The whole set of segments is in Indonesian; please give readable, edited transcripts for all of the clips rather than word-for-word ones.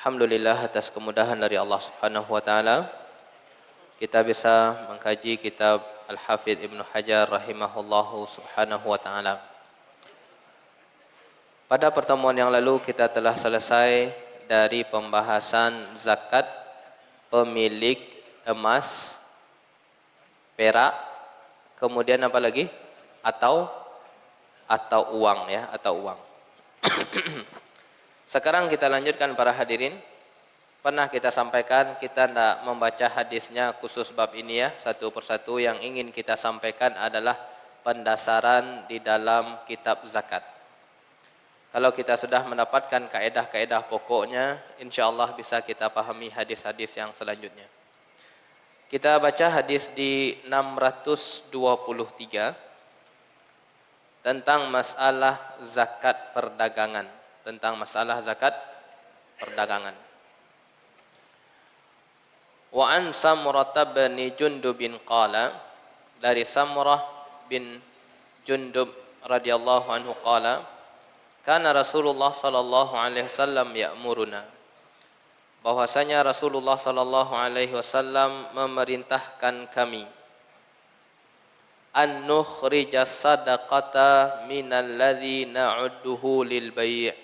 Alhamdulillah atas kemudahan dari Allah Subhanahu wa taala kita bisa mengkaji kitab Al-Hafidz Ibnu Hajar rahimahullahu subhanahu wa taala. Pada pertemuan yang lalu kita telah selesai dari pembahasan zakat pemilik emas, perak, kemudian apa lagi? Atau uang ya, atau uang. Sekarang kita lanjutkan para hadirin. Pernah kita sampaikan kita tidak membaca hadisnya khusus bab ini ya, satu persatu. Yang ingin kita sampaikan adalah pendasaran di dalam kitab zakat. Kalau kita sudah mendapatkan kaedah-kaedah pokoknya, insyaallah bisa kita pahami hadis-hadis yang selanjutnya. Kita baca hadis di 623 tentang masalah zakat perdagangan, tentang masalah zakat perdagangan. Wa an Samurah bin Jundub qala, dari Samurah bin Jundub radhiyallahu anhu qala, kana Rasulullah sallallahu alaihi wasallam ya'muruna, bahwasanya Rasulullah sallallahu alaihi wasallam memerintahkan kami an nukhrija sadaqata minal ladzi na'udduhu lil bai',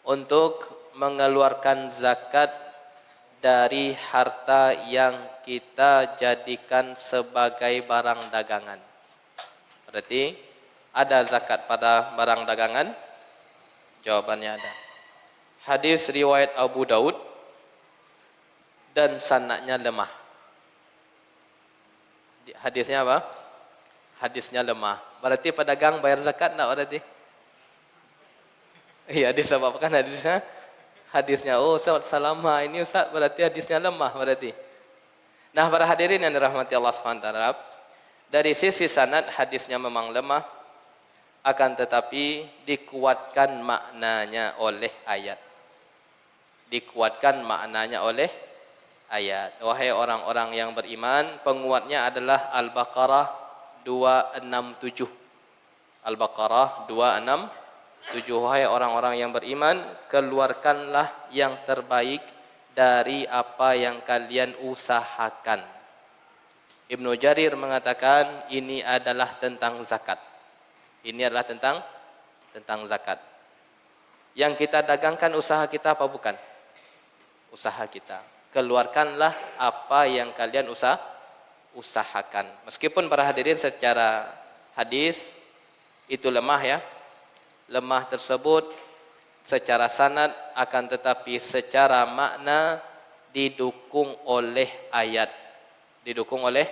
untuk mengeluarkan zakat dari harta yang kita jadikan sebagai barang dagangan. Berarti ada zakat pada barang dagangan? Jawabannya ada. Hadis riwayat Abu Daud dan sanadnya lemah. Hadisnya apa? Hadisnya lemah. Berarti pedagang bayar zakat enggak berarti? Iya, disebabkan hadisnya oh Ustaz salama ini Ustaz, berarti hadisnya lemah berarti. Nah, para hadirin yang dirahmati Allah Subhanahu wa taala, dari sisi sanad hadisnya memang lemah, akan tetapi dikuatkan maknanya oleh ayat. Dikuatkan maknanya oleh ayat. Wahai orang-orang yang beriman, penguatnya adalah Al-Baqarah 267. Al-Baqarah 267. Wahai orang-orang yang beriman, keluarkanlah yang terbaik dari apa yang kalian usahakan. Ibnu Jarir mengatakan ini adalah tentang zakat. Ini adalah tentang zakat. Yang kita dagangkan usaha kita apa bukan? Usaha kita. Keluarkanlah apa yang kalian usahakan. Meskipun para hadirin secara hadis itu lemah ya. Lemah tersebut secara sanad, akan tetapi secara makna didukung oleh ayat. Didukung oleh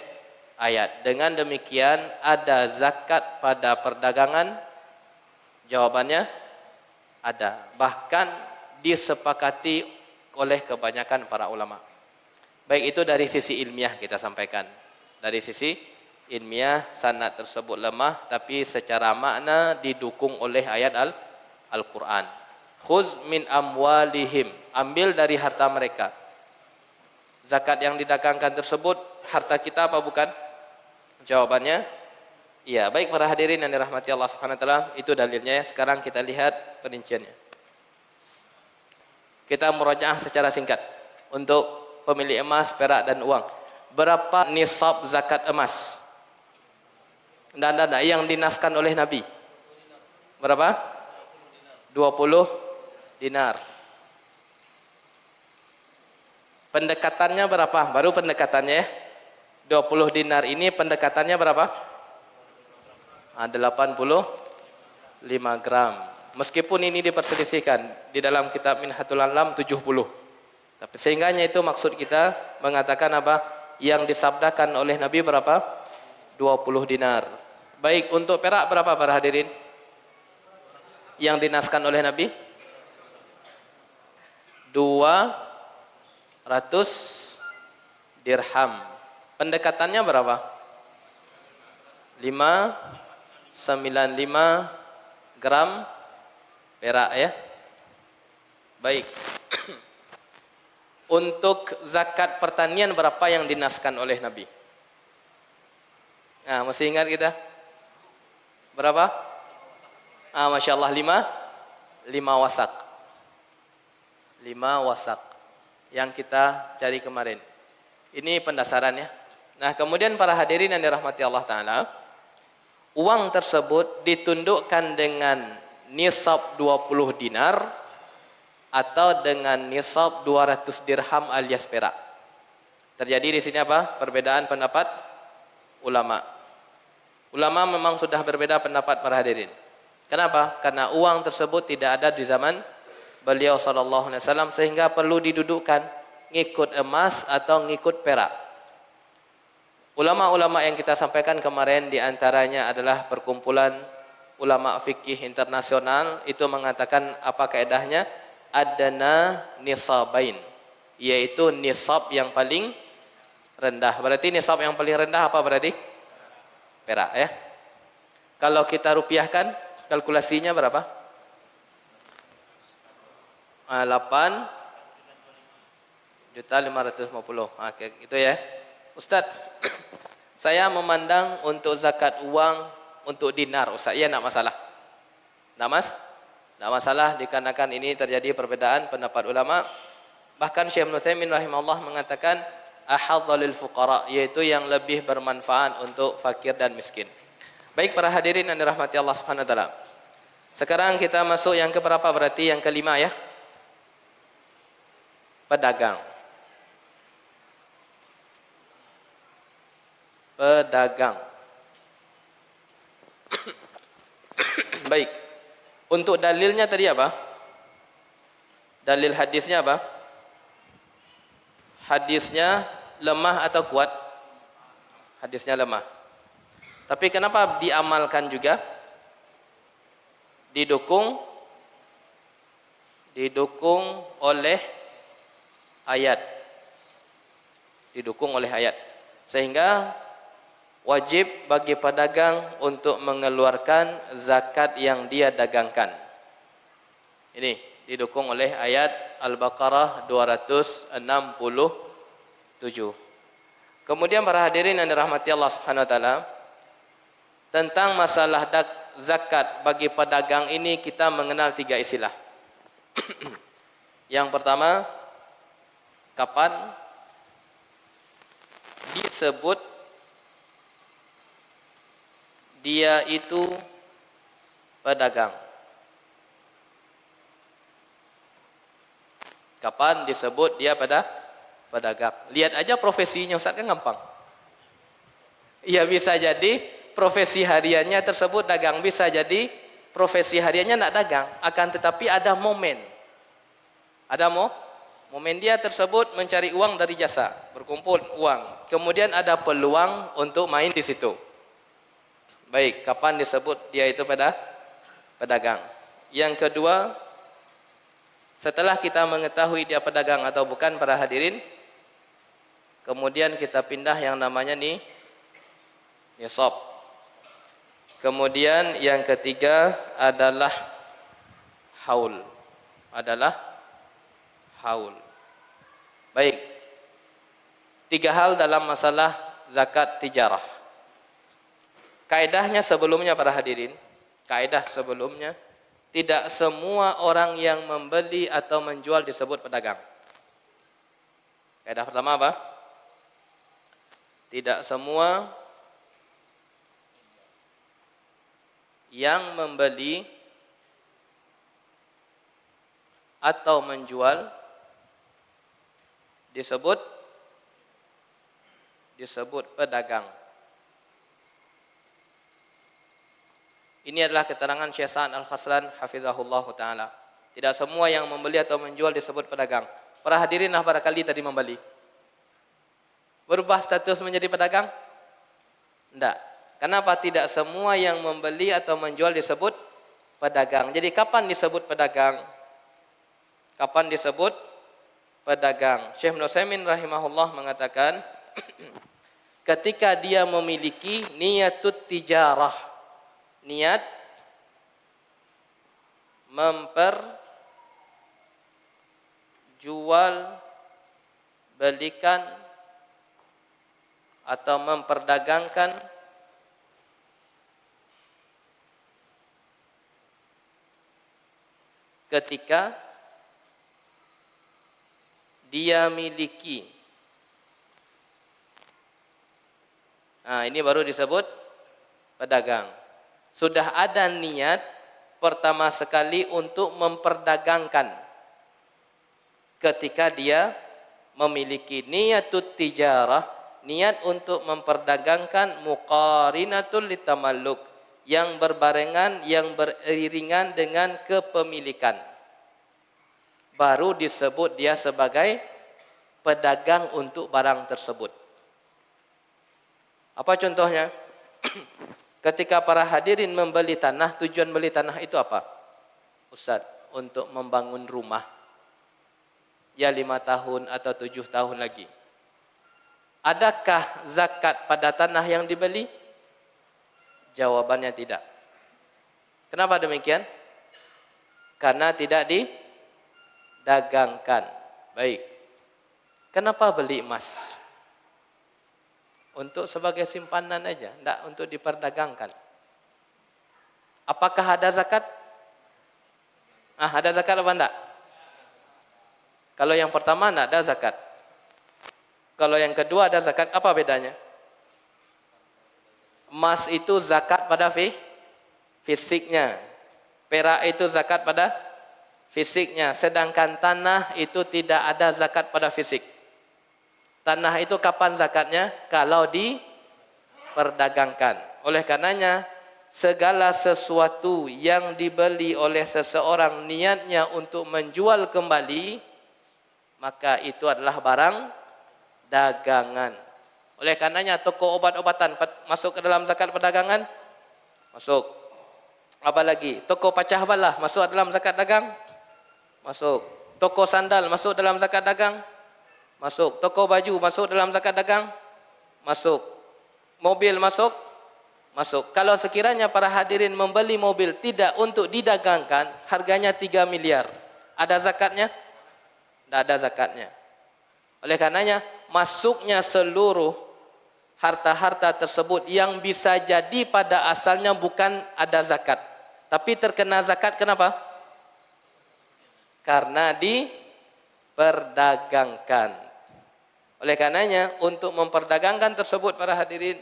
ayat. Dengan demikian ada zakat pada perdagangan? Jawabannya ada. Bahkan disepakati oleh kebanyakan para ulama. Baik itu dari sisi ilmiah kita sampaikan. Dari sisi ilmiah sanad tersebut lemah, tapi secara makna didukung oleh ayat Al-Quran. Khuz min amwalihim, ambil dari harta mereka. Zakat yang didagangkan tersebut harta kita apa bukan? Jawabannya iya. Baik para hadirin yang dirahmati Allah Subhanahu wa taala, itu dalilnya ya. Sekarang kita lihat perinciannya. Kita murajaah secara singkat untuk pemilik emas, perak dan uang. Berapa nisab zakat emas? Dan yang dinaskan oleh Nabi. Berapa? 20 dinar. Pendekatannya berapa? Baru pendekatannya ya. 20 dinar ini pendekatannya berapa? 85 gram. Meskipun ini diperselisihkan di dalam kitab Minhatul Alam 70. Tapi sehingganya itu maksud kita mengatakan apa? Yang disabdakan oleh Nabi berapa? 20 dinar. Baik, untuk perak berapa para hadirin? Yang dinaskan oleh Nabi? 200 dirham. Pendekatannya berapa? 595 gram perak ya. Baik. Untuk zakat pertanian berapa yang dinaskan oleh Nabi? Nah, masih ingat kita? Berapa? Masya Allah 5 wasak. 5 wasak yang kita cari kemarin. Ini pendasarannya. Nah, kemudian para hadirin yang dirahmati Allah Ta'ala, uang tersebut ditundukkan dengan nisab 20 dinar atau dengan nisab 200 dirham alias perak. Terjadi di sini apa? Perbedaan pendapat ulama. Ulama memang sudah berbeda pendapat para hadirin. Kenapa? Karena uang tersebut tidak ada di zaman beliau sallallahu alaihi wasallam sehingga perlu didudukkan ngikut emas atau ngikut perak. Ulama-ulama yang kita sampaikan kemarin di antaranya adalah perkumpulan ulama fikih internasional itu mengatakan apa kaedahnya? Adana nisabain, yaitu nisab yang paling rendah. Berarti nisab yang paling rendah apa berarti? Perak ya. Kalau kita rupiahkan kalkulasinya berapa? 8.550. Oke, itu ya. Ustaz, saya memandang untuk zakat uang untuk dinar, Ustaz. Ya, enggak masalah. Enggak Mas? Enggak masalah dikarenakan ini terjadi perbedaan pendapat ulama. Bahkan Syekh Ibnu Utsaimin rahimahullah mengatakan ahadzalil fuqara, yaitu yang lebih bermanfaat untuk fakir dan miskin. Baik para hadirin yang dirahmati Allah Subhanahu wa taala. Sekarang kita masuk yang keberapa berarti? Yang kelima ya. Pedagang. Pedagang. Baik. Untuk dalilnya tadi apa? Dalil hadisnya apa? Hadisnya lemah atau kuat? Hadisnya lemah. Tapi kenapa diamalkan juga? Didukung oleh ayat. Didukung oleh ayat. Sehingga wajib bagi pedagang untuk mengeluarkan zakat yang dia dagangkan. Ini didukung oleh ayat Al-Baqarah 267. Kemudian para hadirin yang dirahmati Allah Subhanahu wa taala, tentang masalah zakat bagi pedagang ini kita mengenal 3 istilah. Yang pertama, kapan disebut dia itu pedagang? Kapan disebut dia pedagang? Lihat aja profesinya Ustaz, kan gampang. Ya bisa jadi profesi hariannya tersebut dagang, bisa jadi profesi hariannya tidak dagang, akan tetapi ada momen. Ada momen dia tersebut mencari uang dari jasa, berkumpul uang. Kemudian ada peluang untuk main di situ. Baik, kapan disebut dia itu pedagang? Yang kedua, setelah kita mengetahui dia pedagang atau bukan para hadirin, kemudian kita pindah yang namanya nisab. Kemudian yang ketiga adalah haul. Baik. 3 hal dalam masalah zakat tijarah. Kaedahnya sebelumnya para hadirin, kaedah sebelumnya, tidak semua orang yang membeli atau menjual disebut pedagang. Kaedah pertama apa? Tidak semua yang membeli atau menjual disebut pedagang. Ini adalah keterangan Syekh Sa'ad Al-Khasran hafizahullah taala. Tidak semua yang membeli atau menjual disebut pedagang. Para hadirin barangkali tadi membeli, berubah status menjadi pedagang? Tidak. Kenapa tidak semua yang membeli atau menjual disebut pedagang? Jadi kapan disebut pedagang? Kapan disebut pedagang? Syekh Ibnu Utsaimin rahimahullah mengatakan ketika dia memiliki niyatut tijarah, niat memperjual belikan atau memperdagangkan ketika dia miliki. Nah, ini baru disebut pedagang. Sudah ada niat pertama sekali untuk memperdagangkan. Ketika dia memiliki niatut tijarah, niat untuk memperdagangkan, muqarinatul litamalluk, yang berbarengan, yang beriringan dengan kepemilikan, baru disebut dia sebagai pedagang untuk barang tersebut. Apa contohnya? Ketika para hadirin membeli tanah, tujuan beli tanah itu apa? Ustaz, untuk membangun rumah. Ya 5 tahun atau 7 tahun lagi. Adakah zakat pada tanah yang dibeli? Jawabannya tidak. Kenapa demikian? Karena tidak didagangkan. Baik. Kenapa beli emas? Untuk sebagai simpanan aja, tidak untuk diperdagangkan. Apakah ada zakat? Ada zakat apa enggak? Kalau yang pertama tidak ada zakat. Kalau yang kedua ada zakat, apa bedanya? Emas itu zakat pada fisiknya. Perak itu zakat pada fisiknya. Sedangkan tanah itu tidak ada zakat pada fisik. Tanah itu kapan zakatnya? Kalau diperdagangkan. Oleh karenanya, segala sesuatu yang dibeli oleh seseorang niatnya untuk menjual kembali, maka itu adalah barang dagangan. Oleh karenanya toko obat-obatan masuk ke dalam zakat perdagangan? Masuk. Apa lagi? Toko pecah belah masuk dalam zakat dagang? Masuk. Toko sandal masuk dalam zakat dagang? Masuk. Toko baju masuk dalam zakat dagang? Masuk. Mobil masuk? Masuk. Kalau sekiranya para hadirin membeli mobil tidak untuk didagangkan, harganya 3 miliar. Ada zakatnya? Tidak ada zakatnya. Oleh karenanya, masuknya seluruh harta-harta tersebut yang bisa jadi pada asalnya bukan ada zakat, tapi terkena zakat. Kenapa? Karena diperdagangkan. Oleh karenanya, untuk memperdagangkan tersebut para hadirin,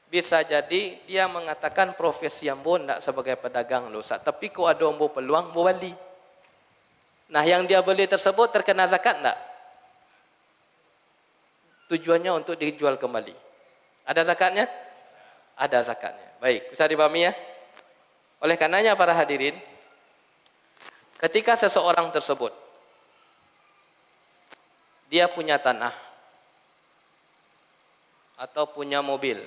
bisa jadi dia mengatakan profesi yang pun tidak sebagai pedagang loh, tapi kok ada peluang mau beli. Nah, yang dia beli tersebut terkena zakat tidak? Tujuannya untuk dijual kembali. Ada zakatnya? Ada zakatnya. Baik, bisa dipahami ya? Oleh karenanya para hadirin, ketika seseorang tersebut dia punya tanah atau punya mobil.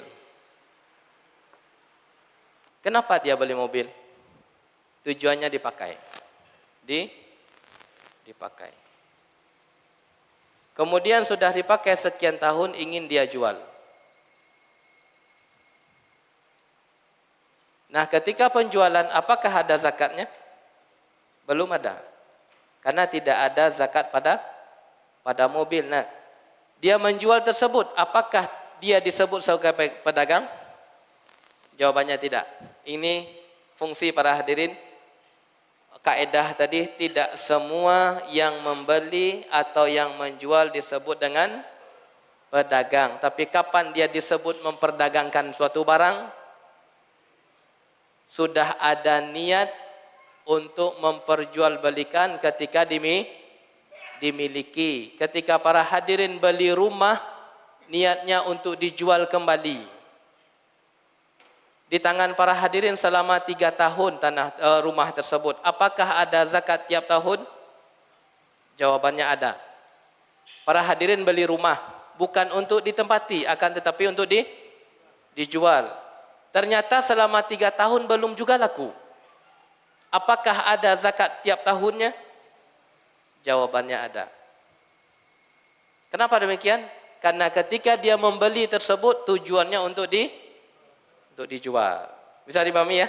Kenapa dia beli mobil? Tujuannya dipakai. Dipakai. Kemudian sudah dipakai sekian tahun, ingin dia jual. Nah, ketika penjualan, apakah ada zakatnya? Belum ada. Karena tidak ada zakat pada mobil. Nah, dia menjual tersebut, apakah dia disebut sebagai pedagang? Jawabannya tidak. Ini fungsi para hadirin. Kaedah tadi, tidak semua yang membeli atau yang menjual disebut dengan pedagang. Tapi kapan dia disebut memperdagangkan suatu barang? Sudah ada niat untuk memperjualbelikan ketika dimiliki. Ketika para hadirin beli rumah, niatnya untuk dijual kembali. Di tangan para hadirin selama 3 tahun rumah tersebut. Apakah ada zakat tiap tahun? Jawabannya ada. Para hadirin beli rumah bukan untuk ditempati, akan tetapi untuk dijual. Ternyata selama 3 tahun belum juga laku. Apakah ada zakat tiap tahunnya? Jawabannya ada. Kenapa demikian? Karena ketika dia membeli tersebut tujuannya untuk dijual. Bisa dipahami ya?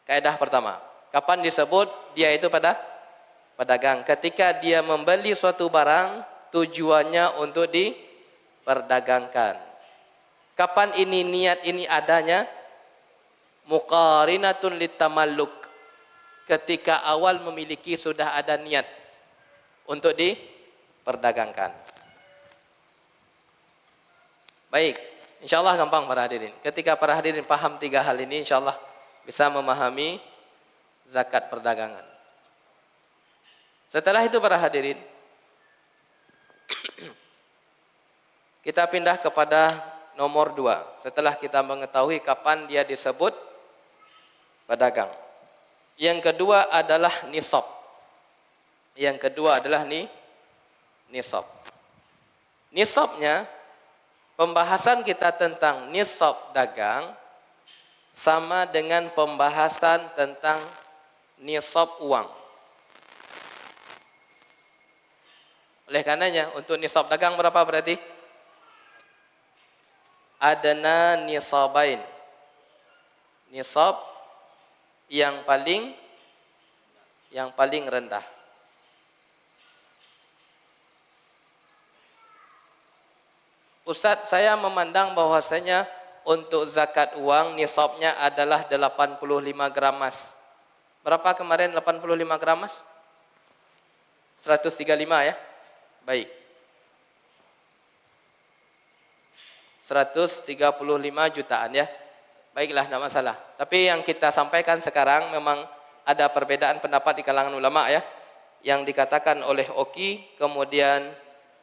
Kaidah pertama. Kapan disebut dia itu pedagang? Ketika dia membeli suatu barang, tujuannya untuk diperdagangkan. Kapan ini niat ini adanya? Muqarinatun litamalluk. Ketika awal memiliki sudah ada niat untuk perdagangkan. Baik, insyaallah gampang para hadirin. Ketika para hadirin paham 3 hal ini, insyaallah bisa memahami zakat perdagangan. Setelah itu para hadirin, kita pindah kepada nomor 2. Setelah kita mengetahui kapan dia disebut pedagang. Yang kedua adalah nisab. Yang kedua adalah nisab. Nisabnya, pembahasan kita tentang nisab dagang sama dengan pembahasan tentang nisab uang. Oleh karenanya, untuk nisab dagang berapa berarti? Adana nisabain. Nisab yang paling rendah. Ustaz, saya memandang bahwasanya untuk zakat uang nisabnya adalah 85 gram emas. Berapa kemarin 85 gram emas? 135 ya? Baik. 135 jutaan ya. Baiklah, tidak masalah. Tapi yang kita sampaikan sekarang memang ada perbedaan pendapat di kalangan ulama ya. Yang dikatakan oleh Oki, kemudian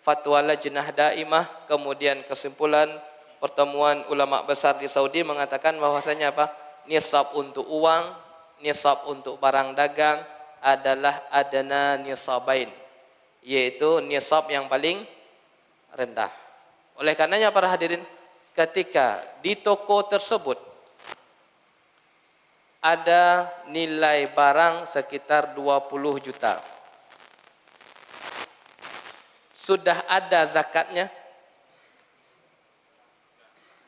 Fatwa Lajnah Daimah, kemudian kesimpulan pertemuan ulama besar di Saudi mengatakan bahwasanya apa? Nisab untuk uang, nisab untuk barang dagang adalah adana nisabain, yaitu nisab yang paling rendah. Oleh karenanya para hadirin, ketika di toko tersebut ada nilai barang sekitar 20 juta, sudah ada zakatnya.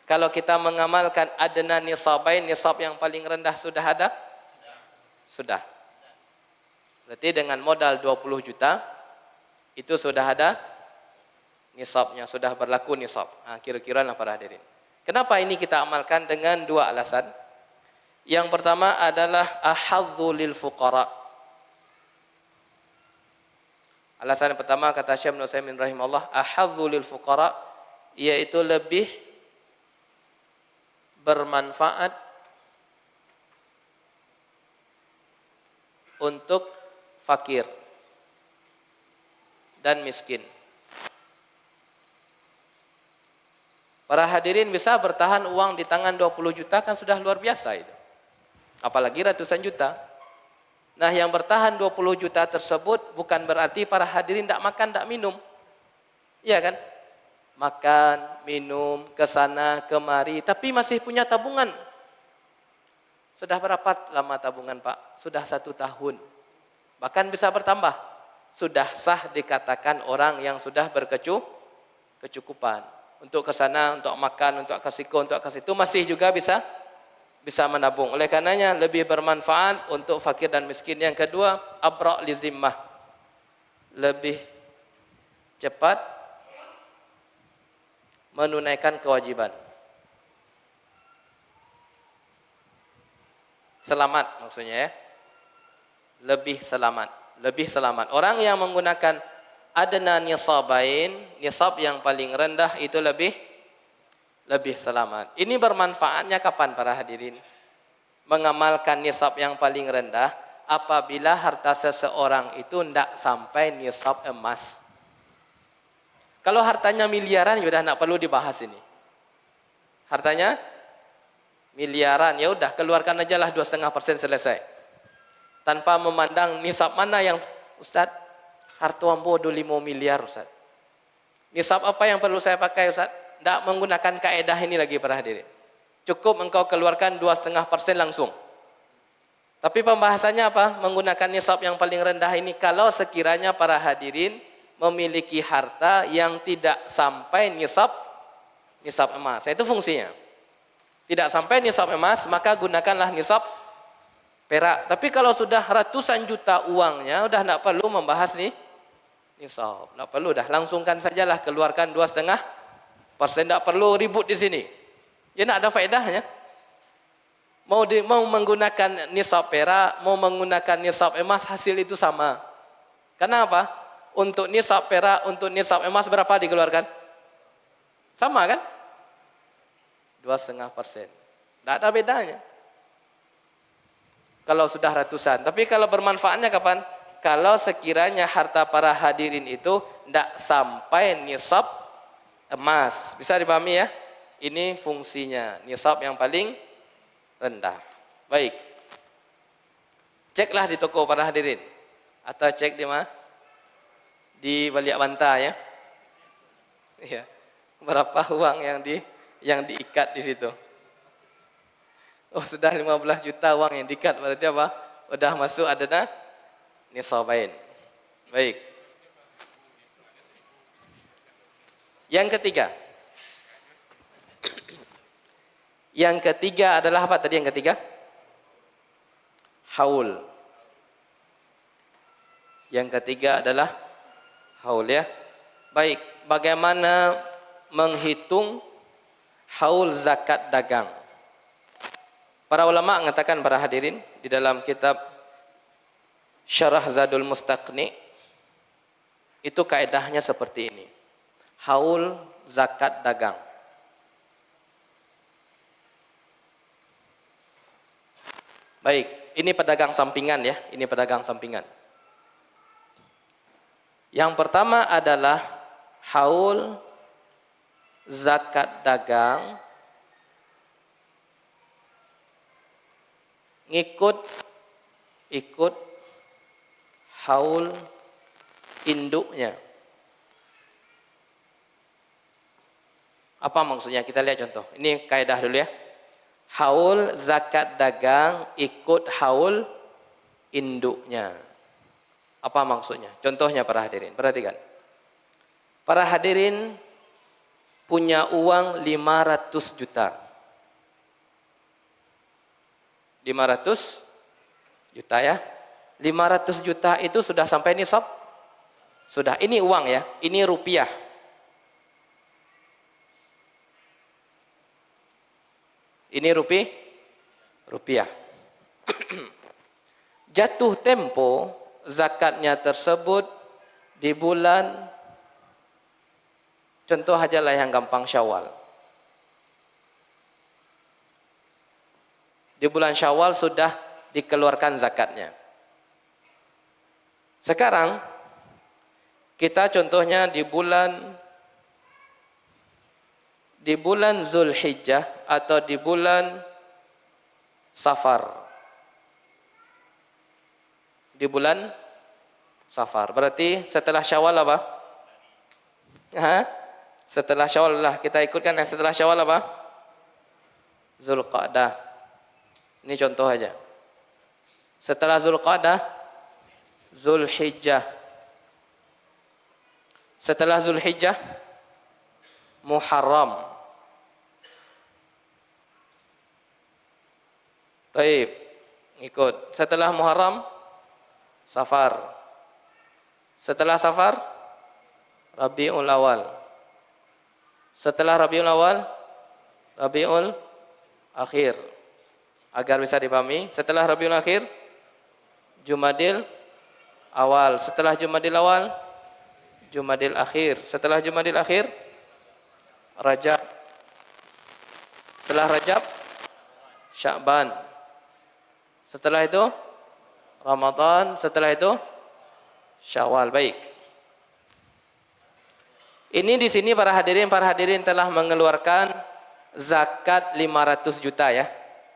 Kalau kita mengamalkan adna nisabain, nisab yang paling rendah sudah ada? Sudah. Berarti dengan modal 20 juta itu sudah ada nisabnya, sudah berlaku nisab. Kira-kira lah para hadirin. Kenapa ini kita amalkan? Dengan 2 alasan. Yang pertama adalah ahadzu lil fuqara. Alasan yang pertama kata Syekh Ibnu Utsaimin rahimahullah, ahadzu lil fuqara, yaitu lebih bermanfaat untuk fakir dan miskin. Para hadirin, bisa bertahan uang di tangan 20 juta kan sudah luar biasa itu. Apalagi ratusan juta. Nah, yang bertahan 20 juta tersebut bukan berarti para hadirin tidak makan, tidak minum. Iya kan? Makan, minum, ke sana, kemari, tapi masih punya tabungan. Sudah berapa lama tabungan, Pak? Sudah 1 tahun. Bahkan bisa bertambah. Sudah sah dikatakan orang yang sudah berkecukupan. Untuk ke sana, untuk makan, untuk ke siku, untuk ke situ, masih juga bisa menabung. Oleh karenanya lebih bermanfaat untuk fakir dan miskin. Yang kedua, abra' li zimmah. Lebih cepat menunaikan kewajiban. Selamat maksudnya ya. Lebih selamat. Orang yang menggunakan adna nisabain, nisab yang paling rendah itu lebih selamat. Ini bermanfaatnya kapan para hadirin? Mengamalkan nisab yang paling rendah apabila harta seseorang itu tidak sampai nisab emas. Kalau hartanya miliaran, sudah tidak perlu dibahas ini. Hartanya miliaran, ya udah keluarkan aja lah 2,5% selesai. Tanpa memandang nisab mana yang, Ustaz, harta ambo 25 miliar Ustaz. Nisab apa yang perlu saya pakai Ustaz? Tidak menggunakan kaedah ini lagi para hadirin. Cukup engkau keluarkan 2,5% langsung. Tapi pembahasannya apa? Menggunakan nisab yang paling rendah ini kalau sekiranya para hadirin memiliki harta yang tidak sampai nisab emas. Itu fungsinya. Tidak sampai nisab emas, maka gunakanlah nisab perak. Tapi kalau sudah ratusan juta uangnya, udah tidak perlu membahas nih nisab. Tidak perlu, dah langsungkan sajalah keluarkan 2,5%. Tidak perlu ribut di sini. Ya tidak ada faedahnya. Mau menggunakan nisab perak, mau menggunakan nisab emas, hasil itu sama. Kenapa? Untuk nisab perak, untuk nisab emas berapa dikeluarkan? Sama kan? 2,5%. Tidak ada bedanya. Kalau sudah ratusan. Tapi kalau bermanfaatnya kapan? Kalau sekiranya harta para hadirin itu tidak sampai nisab emas. Bisa dipahami ya? Ini fungsinya. Nisab yang paling rendah. Baik. Ceklah di toko para hadirin. Atau cek di mana? Di balik banta ya. Ya. Berapa uang yang diikat di situ? Oh, sudah 15 juta uang yang diikat, berarti apa? Sudah masuk adana nisabain. Baik. Yang ketiga. Yang ketiga adalah apa tadi yang ketiga? Haul. Yang ketiga adalah haul ya. Baik, bagaimana menghitung haul zakat dagang? Para ulama mengatakan para hadirin di dalam kitab Syarah Zadul Mustaqni itu kaedahnya seperti ini. Haul zakat dagang. Baik, ini pedagang sampingan ya, ini pedagang sampingan. Yang pertama adalah haul zakat dagang ikut haul induknya. Apa maksudnya? Kita lihat contoh. Ini kaidah dulu ya. Haul zakat dagang ikut haul induknya. Apa maksudnya? Contohnya para hadirin, perhatikan. Para hadirin punya uang 500 juta. 500 juta ya. 500 juta itu sudah sampai nisab? Sudah. Ini uang ya, ini rupiah. Ini rupiah. Jatuh tempo zakatnya tersebut di bulan, contoh ajalah yang gampang, Syawal. Di bulan Syawal sudah dikeluarkan zakatnya. Sekarang kita contohnya di bulan Zulhijjah atau di bulan Safar. Di bulan Safar. Berarti setelah Syawal apa? Setelah Syawal lah kita ikutkan yang setelah Syawal apa? Zulqa'dah. Ini contoh aja. Setelah Zulqa'dah, Zulhijjah. Setelah Zulhijjah, Muharram. Taib. Ikut. Setelah Muharram, Safar. Setelah Safar, Rabiul Awal. Setelah Rabiul Awal, Rabiul Akhir. Agar bisa dipahami, setelah Rabiul Akhir, Jumadil Awal. Setelah Jumadil Awal, Jumadil Akhir. Setelah Jumadil Akhir, Rajab. Setelah Rajab, Sya'ban. Setelah itu, Ramadan. Setelah itu, Syawal. Baik. Ini di sini para hadirin telah mengeluarkan zakat 500 juta ya.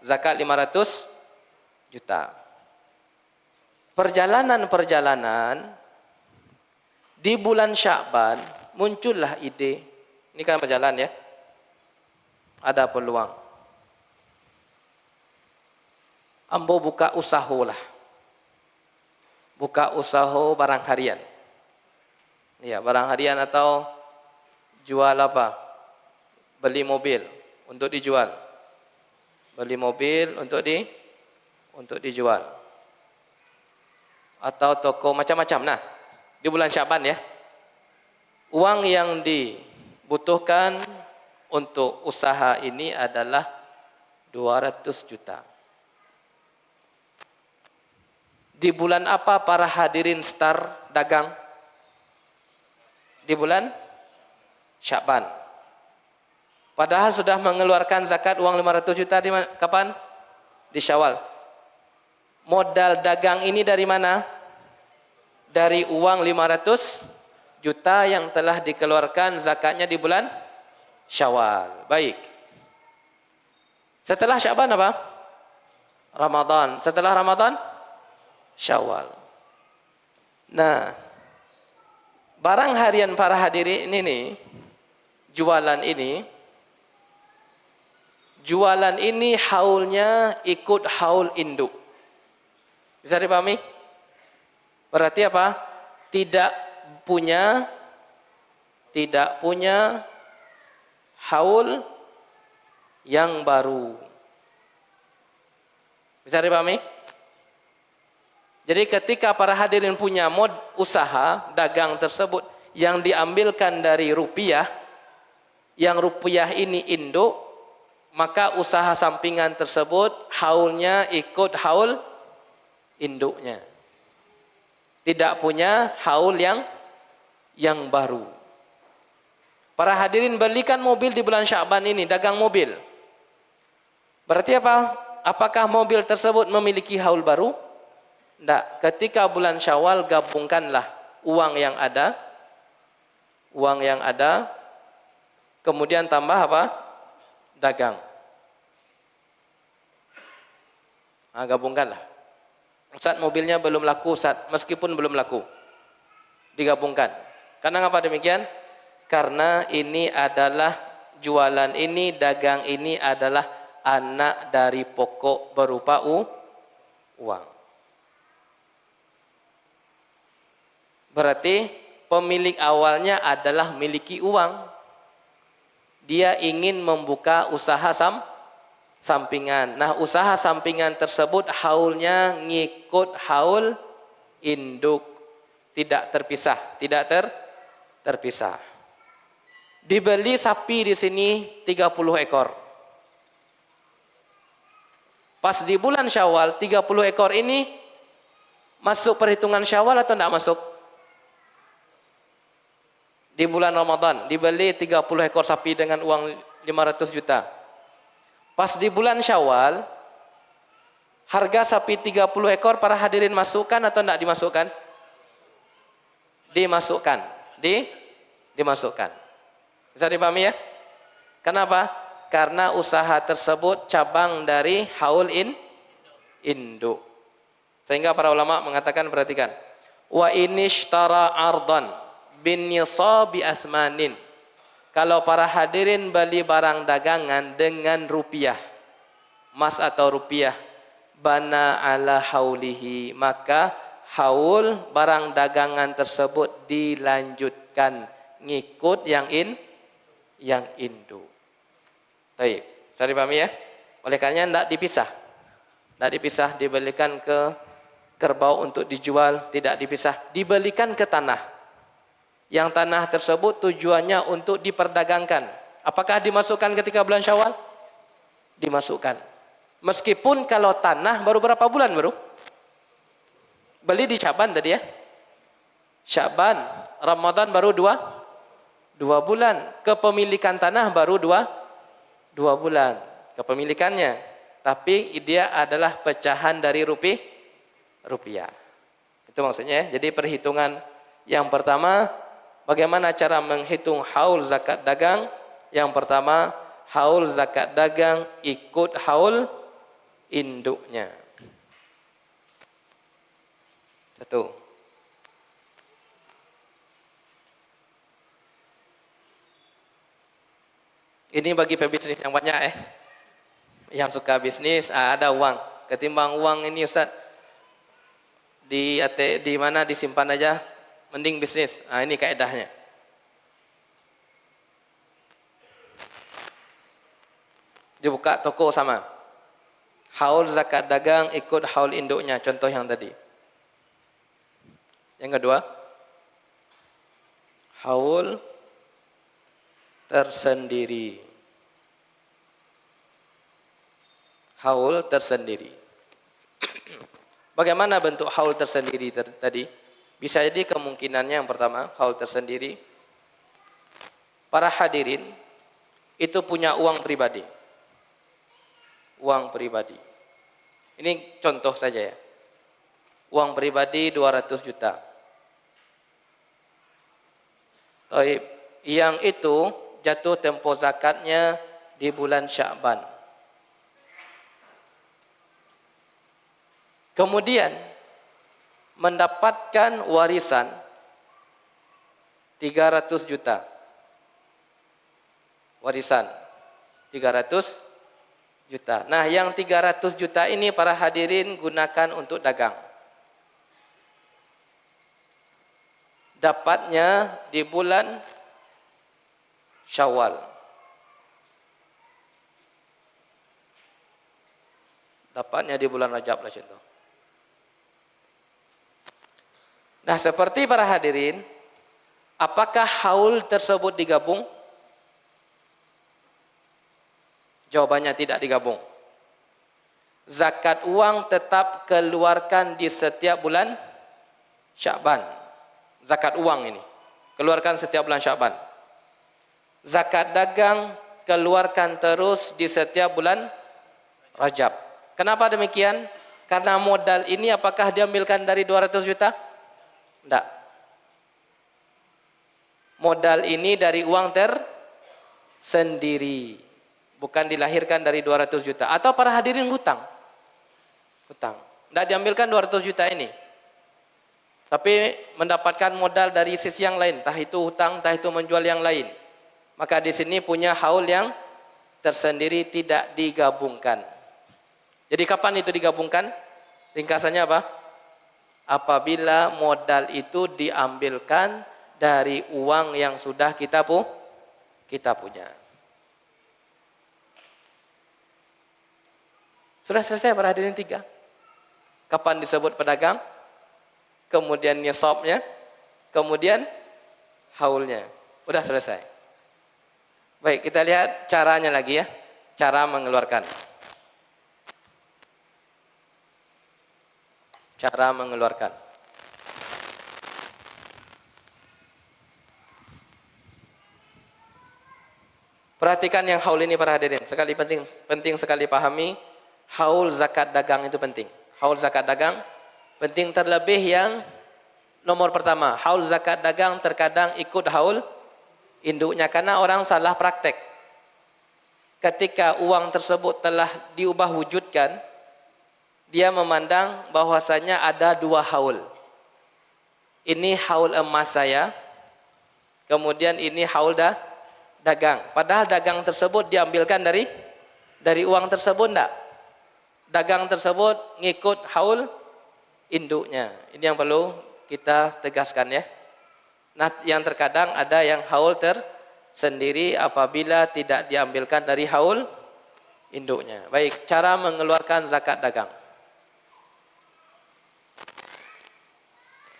Zakat 500 juta. Perjalanan di bulan Sya'ban muncullah ide. Ini kan berjalan ya. Ada peluang. Ambo buka usaha lah. Buka usaha barang harian. Ya, barang harian atau jual apa? Beli mobil untuk dijual. Beli mobil untuk dijual. Atau toko macam-macam. Nah, di bulan Sya'ban ya. Uang yang dibutuhkan untuk usaha ini adalah 200 juta. Di bulan apa para hadirin start dagang? Di bulan Sya'ban. Padahal sudah mengeluarkan zakat uang 500 juta kapan? Di Syawal. Modal dagang ini dari mana? Dari uang 500 juta yang telah dikeluarkan zakatnya di bulan Syawal. Baik. Setelah Sya'ban apa? Ramadan. Setelah Ramadan Syawal. Nah, barang harian para hadirin ini, jualan ini haulnya ikut haul induk. Bisa dipahami? Berarti apa? Tidak punya haul yang baru. Bisa dipahami? Jadi ketika para hadirin punya mod usaha dagang tersebut yang diambilkan dari rupiah, yang rupiah ini induk, maka usaha sampingan tersebut haulnya ikut haul induknya. Tidak punya haul yang baru. Para hadirin belikan mobil di bulan Sya'ban ini, dagang mobil. Berarti apa? Apakah mobil tersebut memiliki haul baru? Tidak. Ketika bulan Syawal gabungkanlah uang yang ada, kemudian tambah apa? Dagang. Nah, gabungkanlah. Ustaz, mobilnya belum laku, Ustaz. Meskipun belum laku, digabungkan. Karena apa demikian? Karena ini adalah jualan ini, dagang ini adalah anak dari pokok berupa uang. Berarti pemilik awalnya adalah miliki uang. Dia ingin membuka usaha sampingan. Nah, usaha sampingan tersebut haulnya ngikut haul induk. Tidak terpisah, terpisah. Dibeli sapi di sini 30 ekor. Pas di bulan Syawal 30 ekor ini masuk perhitungan Syawal atau tidak masuk? Di bulan Ramadan dibeli 30 ekor sapi dengan uang 500 juta. Pas di bulan Syawal harga sapi 30 ekor para hadirin masukkan atau tidak dimasukkan? Dimasukkan. Dimasukkan. Bisa dipahami ya? Kenapa? Karena usaha tersebut cabang dari haul induk. Sehingga para ulama mengatakan, perhatikan, wa inishtara ardan bin nisabi asmanin. Kalau para hadirin beli barang dagangan dengan rupiah, emas atau rupiah, bana ala haulihi, maka haul barang dagangan tersebut dilanjutkan ngikut yang induk. Baik, saya dipahami ya? Oleh karenanya tidak dipisah. Tidak dipisah, dibelikan ke kerbau untuk dijual, tidak dipisah, dibelikan ke tanah. Yang tanah tersebut tujuannya untuk diperdagangkan. Apakah dimasukkan ketika bulan Syawal? Dimasukkan. Meskipun kalau tanah baru berapa bulan baru? Beli di Sya'ban tadi ya. Sya'ban, Ramadan baru 2 bulan. Kepemilikan tanah baru 2 bulan. Kepemilikannya. Tapi dia adalah pecahan dari rupiah. Itu maksudnya ya. Jadi perhitungan yang pertama, bagaimana cara menghitung haul zakat dagang? Yang pertama, haul zakat dagang ikut haul induknya. Satu. Ini bagi pebisnis yang banyak Yang suka bisnis, ada uang. Ketimbang uang ini Ustaz, di mana disimpan aja, mending bisnis. Ini kaedahnya. Dibuka toko sama. Haul zakat dagang ikut haul induknya, contoh yang tadi. Yang kedua, haul tersendiri. Haul tersendiri. Bagaimana bentuk haul tersendiri tadi? Bisa jadi kemungkinannya yang pertama, haul tersendiri para hadirin itu punya uang pribadi. Uang pribadi. Ini contoh saja ya. Uang pribadi 200 juta. Taib. Yang itu jatuh tempo zakatnya di bulan Sya'ban. Kemudian mendapatkan warisan 300 juta. Warisan 300 juta. Nah, yang 300 juta ini para hadirin gunakan untuk dagang. Dapatnya di bulan Syawal. Dapatnya di bulan Rajab lah contoh. Nah, seperti para hadirin, apakah haul tersebut digabung? Jawabannya tidak digabung. Zakat uang tetap keluarkan di setiap bulan Sya'ban. Zakat uang ini keluarkan setiap bulan Sya'ban. Zakat dagang keluarkan terus di setiap bulan Rajab. Kenapa demikian? Karena modal ini apakah diambilkan dari 200 juta? Tidak. Modal ini dari uang tersendiri. Bukan dilahirkan dari 200 juta. Atau para hadirin hutang. Hutang. Tidak diambilkan 200 juta ini. Tapi mendapatkan modal dari sisi yang lain. Entah itu hutang, entah itu menjual yang lain. Maka di sini punya haul yang tersendiri, tidak digabungkan. Jadi kapan itu digabungkan? Ringkasannya apa? Apabila modal itu diambilkan dari uang yang sudah kita punya. Sudah selesai para hadirin 3. Kapan disebut pedagang? Kemudian nisabnya, kemudian haulnya. Sudah selesai. Baik, kita lihat caranya lagi ya. Cara mengeluarkan. Cara mengeluarkan. Perhatikan yang haul ini para hadirin. Penting sekali pahami. Haul zakat dagang itu penting. Haul zakat dagang penting, terlebih yang nomor pertama. Haul zakat dagang terkadang ikut haul induknya karena orang salah praktek. Ketika uang tersebut telah diubah wujudkan, dia memandang bahwasanya ada 2 haul. Ini haul emas saya, kemudian ini haul dagang. Padahal dagang tersebut diambilkan dari uang tersebut enggak. Dagang tersebut ngikut haul induknya. Ini yang perlu kita tegaskan ya. Nah, yang terkadang ada yang haul tersendiri apabila tidak diambilkan dari haul induknya. Baik, cara mengeluarkan zakat dagang.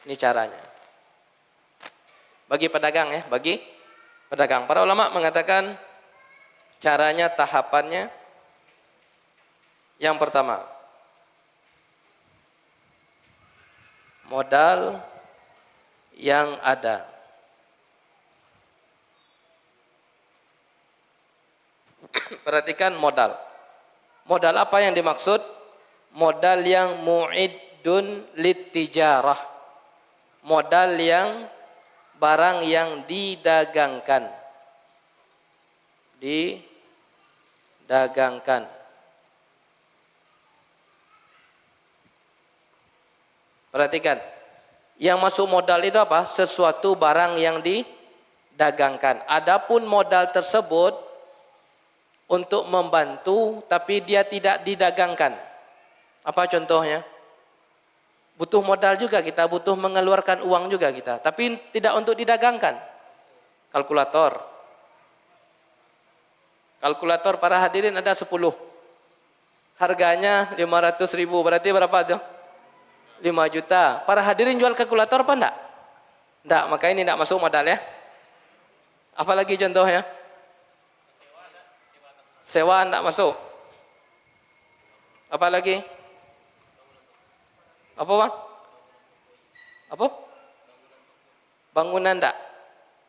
Ini caranya. Bagi pedagang ya, bagi pedagang. Para ulama mengatakan caranya, tahapannya. Yang pertama, modal yang ada. Perhatikan modal. Modal apa yang dimaksud? Modal yang mu'iddun litijarah. Modal yang barang yang didagangkan. Didagangkan. Perhatikan. Yang masuk modal itu apa? Sesuatu barang yang didagangkan. Adapun modal tersebut untuk membantu tapi dia tidak didagangkan. Apa contohnya? Butuh modal juga kita, butuh mengeluarkan uang juga kita, tapi tidak untuk didagangkan. Kalkulator. Kalkulator para hadirin ada 10. Harganya 500.000, berarti berapa tuh? 5 juta. Para hadirin jual kalkulator apa enggak? Enggak, maka ini enggak masuk modal ya. Apalagi contohnya? Sewa enggak masuk. Apa lagi? Apa bang? Apa? Bangunan enggak?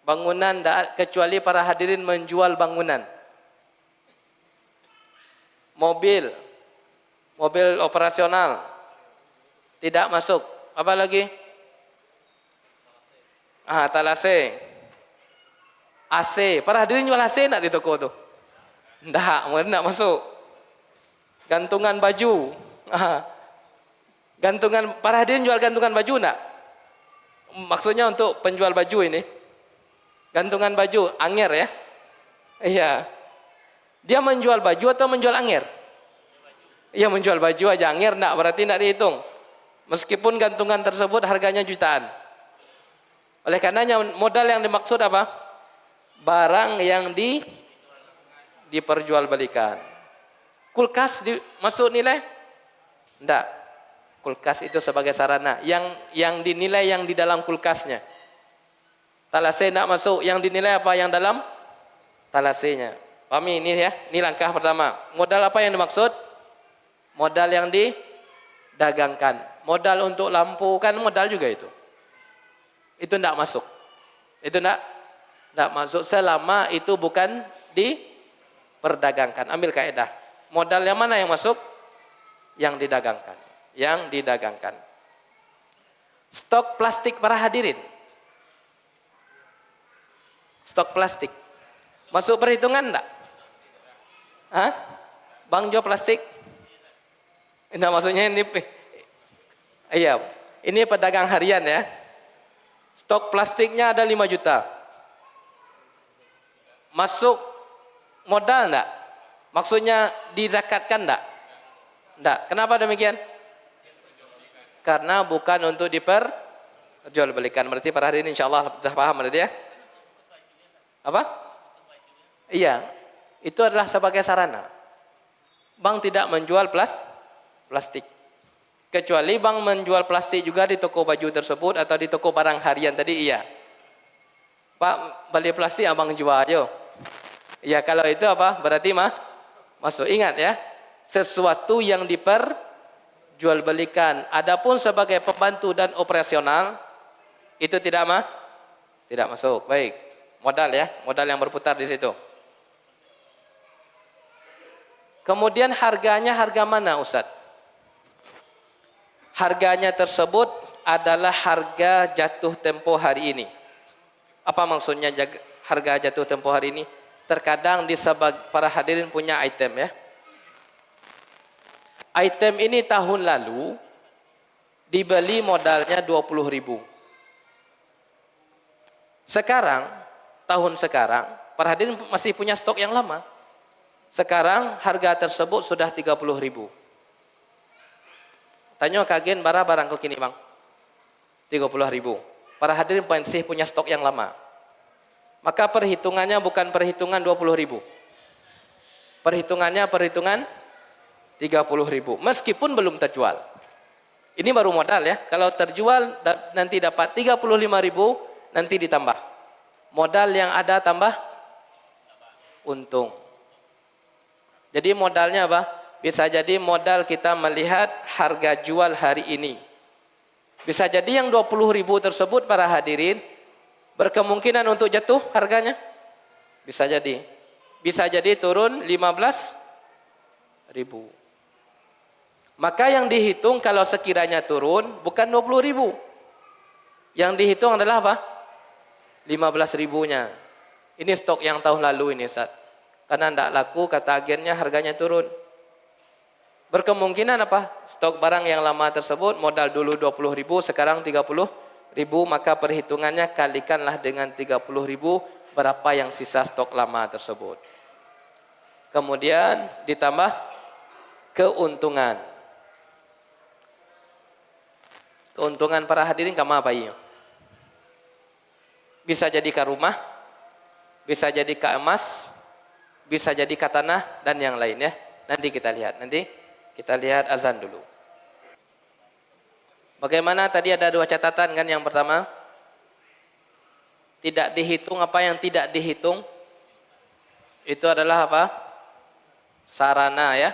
Bangunan tidak, kecuali para hadirin menjual bangunan. Mobil operasional tidak masuk. Apa lagi? Talase. AC. Para hadirin jual AC nak di toko tu? Tidak masuk. Gantungan baju. Gantungan, para hadirin jual gantungan baju nak? Maksudnya untuk penjual baju ini. Gantungan baju, anger ya? Iya. Dia menjual baju atau menjual anger? Iya, menjual baju aja, anger enggak, berarti enggak dihitung. Meskipun gantungan tersebut harganya jutaan. Oleh karenanya modal yang dimaksud apa? Barang yang diperjualbelikan. Kulkas masuk nilai? Enggak. Kulkas itu sebagai sarana. Yang dinilai yang di dalam kulkasnya. Talase enggak masuk. Yang dinilai apa? Yang dalam talasenya. Pahami ini ya? Ini langkah pertama. Modal apa yang dimaksud? Modal yang didagangkan. Modal untuk lampu kan modal juga itu. Itu enggak masuk. Itu enggak masuk selama itu bukan diperdagangkan. Ambil kaidah. Modal yang mana yang masuk? Yang didagangkan. Yang didagangkan. Stok plastik para hadirin. Stok plastik. Masuk perhitungan enggak? Bang jual plastik? Nah, maksudnya ini iya, ini pedagang harian ya. Stok plastiknya ada 5 juta. Masuk modal enggak? Maksudnya dizakatkan enggak? Enggak. Kenapa demikian? Karena bukan untuk diperjualbelikan. Berarti para hadirin insyaallah sudah paham berarti ya? Apa? Iya. Itu adalah sebagai sarana. Bank tidak menjual plastik. Kecuali bank menjual plastik juga di toko baju tersebut atau di toko barang harian tadi iya. Pak, beli plastik abang jual aja. Ya kalau itu apa? Berarti masuk. Ingat ya. Sesuatu yang diperjualbelikan. Adapun sebagai pembantu dan operasional itu tidak masuk. Baik. Modal ya, modal yang berputar di situ. Kemudian harganya harga mana Ustaz? Harganya tersebut adalah harga jatuh tempo hari ini. Apa maksudnya harga jatuh tempo hari ini? Terkadang para hadirin punya item ya. Item ini tahun lalu dibeli modalnya 20.000. Tahun sekarang, para hadirin masih punya stok yang lama. Sekarang harga tersebut sudah 30.000. Tanya kagen barang kau kini bang? 30.000. Para hadirin masih punya stok yang lama. Maka perhitungannya bukan perhitungan 20.000. Perhitungan 30.000. Meskipun belum terjual. Ini baru modal ya. Kalau terjual nanti dapat 35.000, nanti ditambah. Modal yang ada tambah untung. Jadi modalnya apa? Bisa jadi modal kita melihat harga jual hari ini. Bisa jadi yang 20.000 tersebut para hadirin berkemungkinan untuk jatuh harganya. Bisa jadi. Bisa jadi turun 15.000. Maka yang dihitung kalau sekiranya turun bukan 20.000. Yang dihitung adalah apa? 15.000-nya. Ini stok yang tahun lalu ini Ustaz. Karena tidak laku kata agennya harganya turun. Berkemungkinan apa? Stok barang yang lama tersebut modal dulu 20.000 sekarang 30.000, maka perhitungannya kalikanlah dengan 30.000 berapa yang sisa stok lama tersebut. Kemudian ditambah keuntungan. Keuntungan para hadirin kama apa ini? Bisa jadi ke rumah, bisa jadi ke emas, bisa jadi ke tanah dan yang lain ya. Nanti kita lihat. Nanti kita lihat azan dulu. Bagaimana tadi ada 2 catatan kan? Yang pertama, tidak dihitung apa yang tidak dihitung. Itu adalah apa? Sarana ya.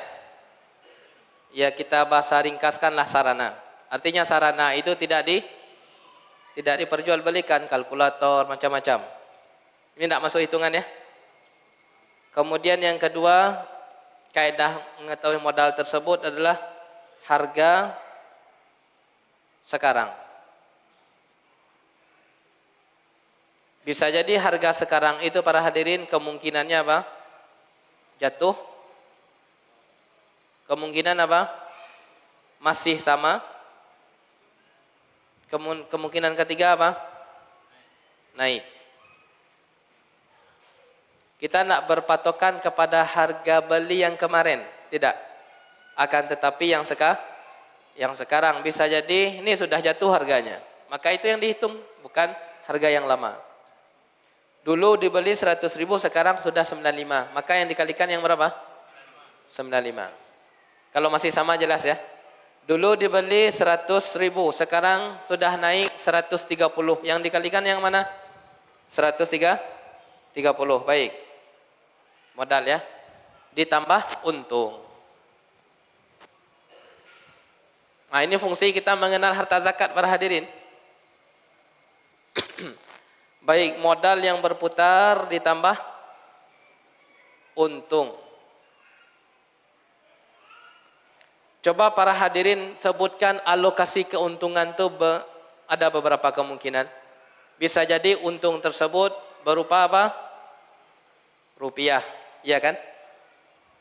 Ya kita bahasa ringkaskanlah sarana. Artinya sarana itu tidak diperjualbelikan, kalkulator macam-macam. Ini tidak masuk hitungan ya. Kemudian yang kedua, kaidah mengetahui modal tersebut adalah harga sekarang. Bisa jadi harga sekarang itu para hadirin kemungkinannya apa? Jatuh. Kemungkinan apa? Masih sama. Kemungkinan ketiga apa? Naik. Kita nak berpatokan kepada harga beli yang kemarin, tidak. Akan tetapi yang sekarang bisa jadi ini sudah jatuh harganya. Maka itu yang dihitung, bukan harga yang lama. Dulu dibeli 100.000, sekarang sudah 95. Maka yang dikalikan yang berapa? 95. Kalau masih sama jelas ya. Dulu dibeli 100.000, sekarang sudah naik 130. Yang dikalikan yang mana? 130. Baik. Modal ya. Ditambah untung. Nah, ini fungsi kita mengenal harta zakat para hadirin. Baik, modal yang berputar ditambah untung. Coba para hadirin sebutkan alokasi keuntungan itu ada beberapa kemungkinan. Bisa jadi untung tersebut berupa apa? Rupiah, ya kan?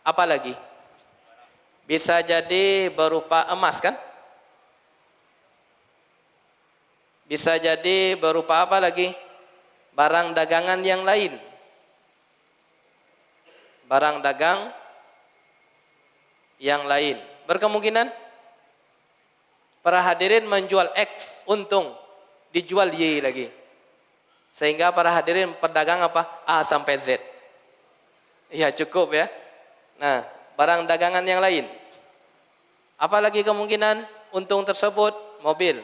Apa lagi? Bisa jadi berupa emas kan? Bisa jadi berupa apa lagi? Barang dagangan yang lain. Barang dagang yang lain. Berkemungkinan para hadirin menjual X untung, dijual Y lagi. Sehingga para hadirin pedagang apa? A sampai Z. Ya cukup ya. Nah, barang dagangan yang lain. Apalagi kemungkinan untung tersebut? Mobil.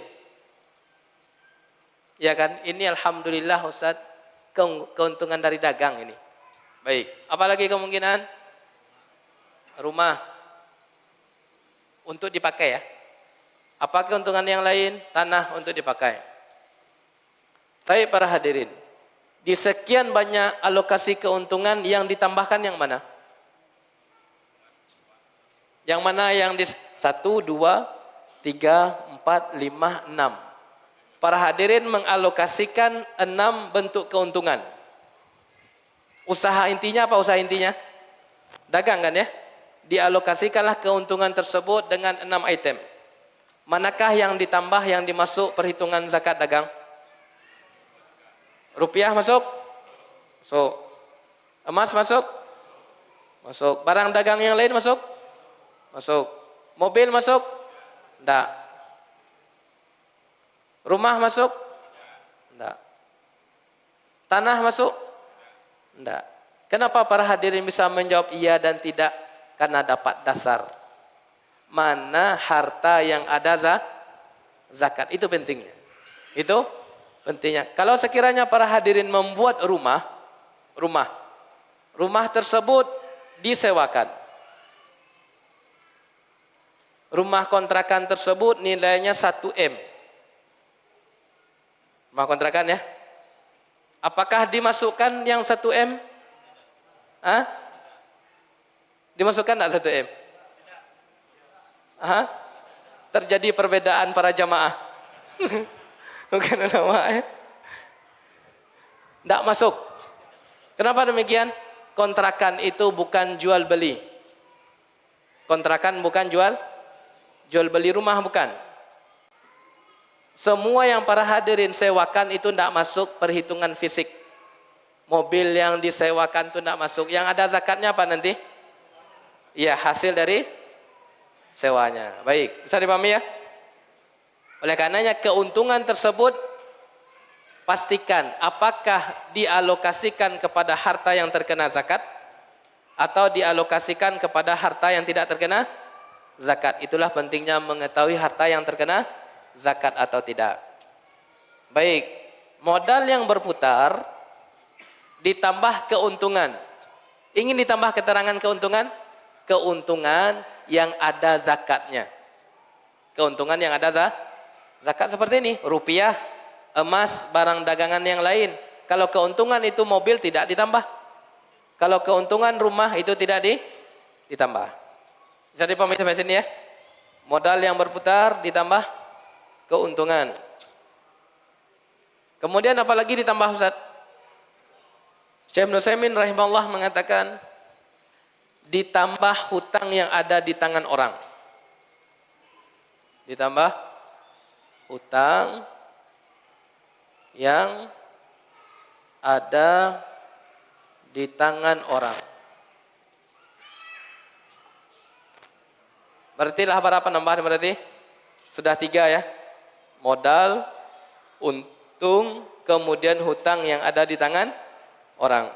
Ya kan? Ini alhamdulillah Ustaz, keuntungan dari dagang ini. Baik. Apalagi kemungkinan? Rumah. Untuk dipakai ya. Apa keuntungan yang lain? Tanah untuk dipakai. Baik para hadirin. Di sekian banyak alokasi keuntungan yang ditambahkan yang mana? Yang mana yang di 1, 2, 3, 4, 5, 6. Para hadirin mengalokasikan 6 bentuk keuntungan. Usaha intinya apa usaha intinya? Dagang kan ya? Dialokasikanlah keuntungan tersebut dengan 6 item. Manakah yang ditambah yang dimasuk perhitungan zakat dagang? Rupiah masuk? Masuk. Emas masuk? Masuk. Barang dagang yang lain masuk? Masuk. Mobil masuk? Tidak. Rumah masuk? Tidak. Tanah masuk? Tidak. Kenapa para hadirin bisa menjawab iya dan tidak? Karena dapat dasar. Mana harta yang ada zakat. Itu pentingnya. Itu pentingnya. Kalau sekiranya para hadirin membuat rumah tersebut disewakan. Rumah kontrakan tersebut nilainya 1M. Rumah kontrakan ya. Apakah dimasukkan yang 1M? Hah? Dimasukkan enggak 1M? Hah? Terjadi perbedaan para jamaah. Bukan ulama ya. Enggak masuk. Kenapa demikian? Kontrakan itu bukan jual beli. Kontrakan bukan jual beli rumah bukan. Semua yang para hadirin sewakan itu tidak masuk perhitungan fisik. Mobil yang disewakan itu tidak masuk. Yang ada zakatnya apa nanti? Ya, hasil dari sewanya. Baik, bisa dipahami ya? Oleh karenanya keuntungan tersebut pastikan apakah dialokasikan kepada harta yang terkena zakat atau dialokasikan kepada harta yang tidak terkena zakat. Itulah pentingnya mengetahui harta yang terkena zakat atau tidak. Baik, modal yang berputar ditambah keuntungan. Ingin ditambah keterangan keuntungan? Keuntungan yang ada zakatnya. Keuntungan yang ada zakat seperti ini, rupiah, emas, barang dagangan yang lain. Kalau keuntungan itu mobil tidak ditambah. Kalau keuntungan rumah itu tidak ditambah. Bisa dipahami sampai sini ya? Modal yang berputar ditambah keuntungan. Kemudian apalagi ditambah Ustaz? Syekh Ibnu Utsaimin rahimahullah mengatakan ditambah hutang yang ada di tangan orang. Ditambah hutang yang ada di tangan orang. Berarti lah berapa nambahan berarti? Sudah 3 ya. Modal, untung, kemudian hutang yang ada di tangan orang.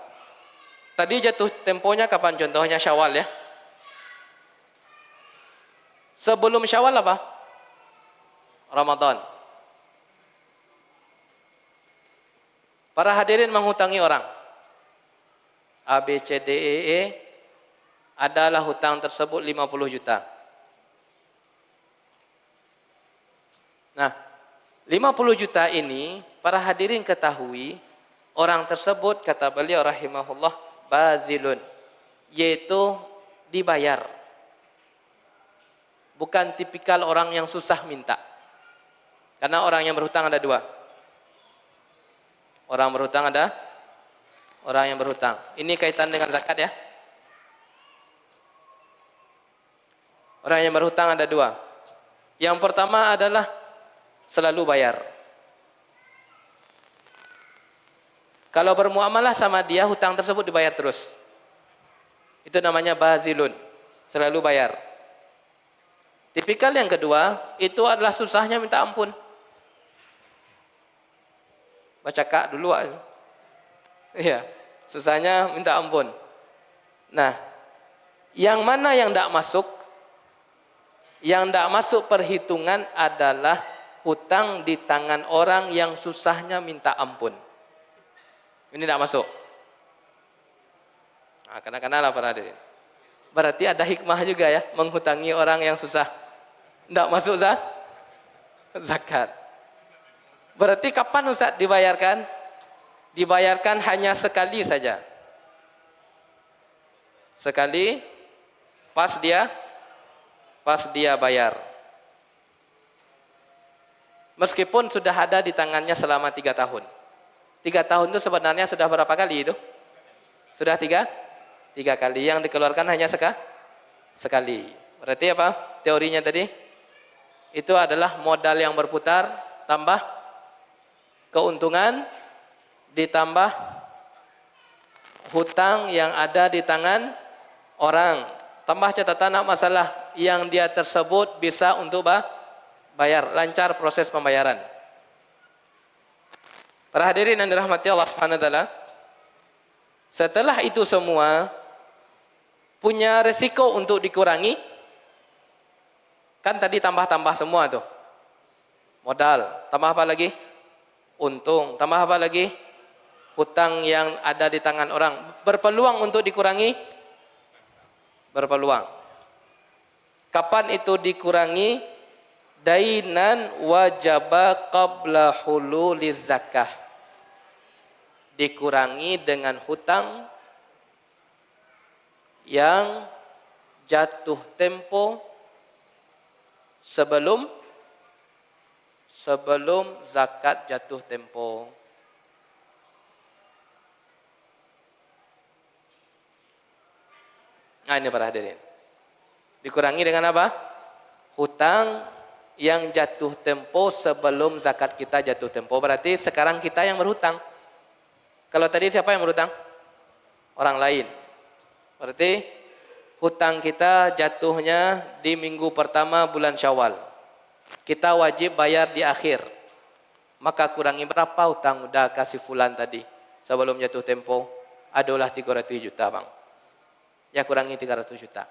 Tadi jatuh temponya kapan? Contohnya Syawal ya. Sebelum Syawal apa? Ramadan. Para hadirin menghutangi orang. A, B, C, D, E adalah hutang tersebut 50 juta. Nah, 50 juta ini para hadirin ketahui orang tersebut kata beliau rahimahullah bazilun, yaitu dibayar. Bukan tipikal orang yang susah minta. Karena orang yang berhutang ada 2. Orang berhutang ada orang yang berhutang. Ini kaitan dengan zakat ya. Orang yang berhutang ada 2. Yang pertama adalah selalu bayar. Kalau bermuamalah sama dia, hutang tersebut dibayar terus. Itu namanya bazilun, selalu bayar. Tipikal yang kedua, itu adalah susahnya minta ampun. Baca kak dulu aja. Iya, susahnya minta ampun. Nah, yang mana yang tidak masuk? Yang tidak masuk perhitungan adalah hutang di tangan orang yang susahnya minta ampun. Ini tidak masuk. Nah, kena-kena lah para hadirin. Berarti ada hikmah juga ya, menghutangi orang yang susah. Tidak masuk zakat. Berarti kapan Ustaz dibayarkan? Dibayarkan hanya sekali saja. Sekali pas dia bayar. Meskipun sudah ada di tangannya selama 3 tahun. 3 tahun itu sebenarnya sudah berapa kali itu? Sudah 3 kali. Yang dikeluarkan hanya sekali. Berarti apa teorinya tadi? Itu adalah modal yang berputar tambah keuntungan ditambah hutang yang ada di tangan orang. Tambah catatan masalah yang dia tersebut bisa untuk bayar, lancar proses pembayaran. Para hadirin yang dirahmati Allah Subhanahu wa taala, setelah itu semua punya resiko untuk dikurangi. Kan tadi tambah-tambah semua tuh. Modal, tambah apa lagi? Untung, tambah apa lagi? Hutang yang ada di tangan orang. Berpeluang untuk dikurangi? Berpeluang. Kapan itu dikurangi? Dainan wajaba qabla hululiz zakah. Dikurangi dengan hutang yang jatuh tempo sebelum zakat jatuh tempo. Nah ini para hadirin. Dikurangi dengan apa? Hutang yang jatuh tempo sebelum zakat kita jatuh tempo. Berarti sekarang kita yang berhutang. Kalau tadi siapa yang berhutang? Orang lain. Berarti hutang kita jatuhnya di minggu pertama bulan Syawal. Kita wajib bayar di akhir. Maka kurangi berapa hutang udah kasih fulan tadi sebelum jatuh tempo? Adalah 300 juta bang. Ya kurangi 300 juta.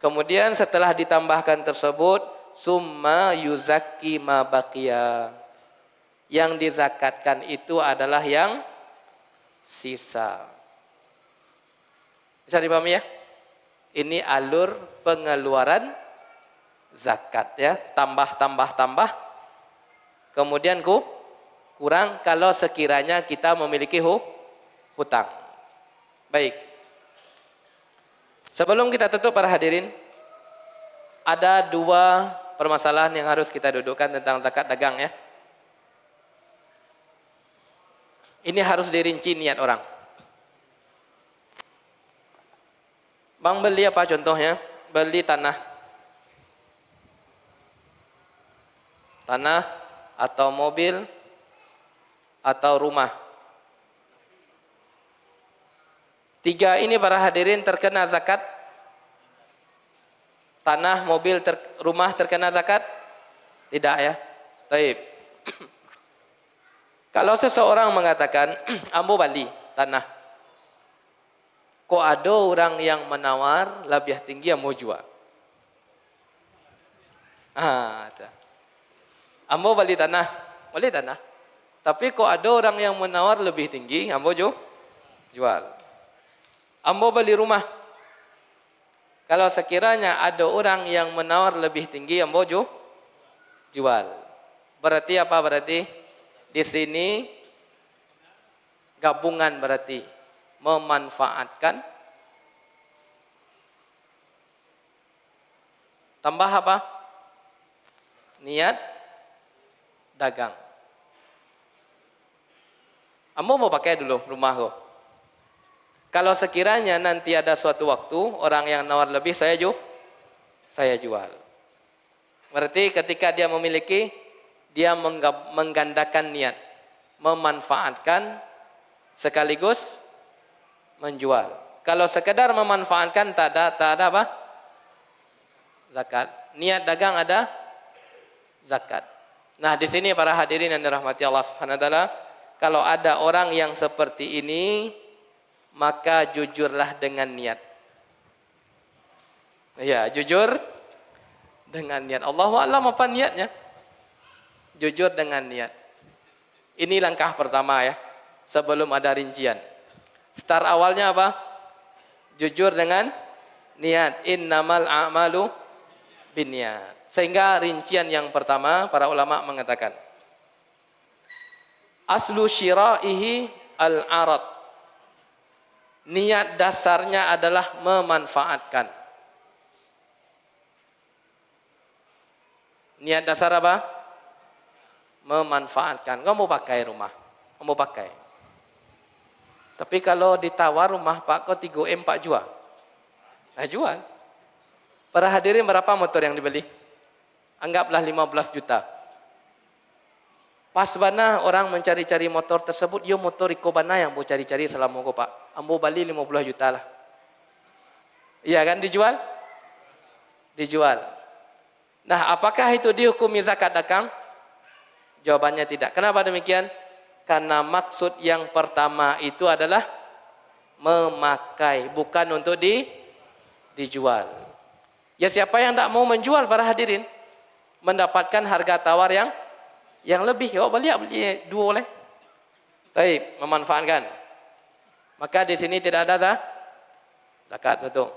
Kemudian setelah ditambahkan tersebut, summa yuzakki ma baqiya. Yang dizakatkan itu adalah yang sisa. Bisa dipahami ya? Ini alur pengeluaran zakat ya, tambah. Kemudian kurang kalau sekiranya kita memiliki hutang. Baik. Sebelum kita tutup para hadirin, ada dua permasalahan yang harus kita dudukkan tentang zakat dagang ya. Ini harus dirinci niat orang. Bang beli apa contohnya? Beli tanah. Tanah atau mobil atau rumah. Tiga ini para hadirin terkena zakat. Tanah, mobil, rumah terkena zakat? Tidak ya. Baik. Kalau seseorang mengatakan, ambo bali tanah. Kok ada orang yang menawar lebih tinggi yang mau jual? Ambo beli tanah, beli tanah. Tapi kok ada orang yang menawar lebih tinggi, ambo jual. Ambo beli rumah. Kalau sekiranya ada orang yang menawar lebih tinggi, ambo jual. Berarti apa berarti? Di sini gabungan berarti memanfaatkan. Tambah apa? Niat dagang. Ambo mau pakai dulu rumahku. Kalau sekiranya nanti ada suatu waktu orang yang nawar lebih saya jual. Berarti ketika dia memiliki, dia menggandakan niat, memanfaatkan sekaligus menjual. Kalau sekedar memanfaatkan tak ada apa? Zakat. Niat dagang ada zakat. Nah, di sini para hadirin yang dirahmati Allah Subhanahu wa taala, kalau ada orang yang seperti ini, maka jujurlah dengan niat. Ya, jujur dengan niat. Allahu a'lam apa niatnya? Jujur dengan niat. Ini langkah pertama ya, sebelum ada rincian. Start awalnya apa? Jujur dengan niat. Innamal a'malu binniyat. Sehingga rincian yang pertama para ulama mengatakan aslu syira'ihi al-arad. Niat dasarnya adalah memanfaatkan. Niat dasar apa? Memanfaatkan. Kamu pakai rumah, kamu pakai. Tapi kalau ditawar rumah Pak kau 3M Pak jual. Nah, jual. Para hadirin berapa motor yang dibeli? Anggaplah 15 juta. Pas bana orang mencari-cari motor tersebut, yo motor iko bana yang mau cari-cari selama ko Pak. Ambo bali 50 juta lah. Iya kan dijual? Dijual. Nah, apakah itu dihukumi zakat dagang? Jawabannya tidak. Kenapa demikian? Karena maksud yang pertama itu adalah memakai, bukan untuk dijual. Ya siapa yang tidak mau menjual para hadirin? Mendapatkan harga tawar yang lebih. Oh beli dua oleh. Baik, memanfaatkan. Maka di sini tidak ada zakat satu.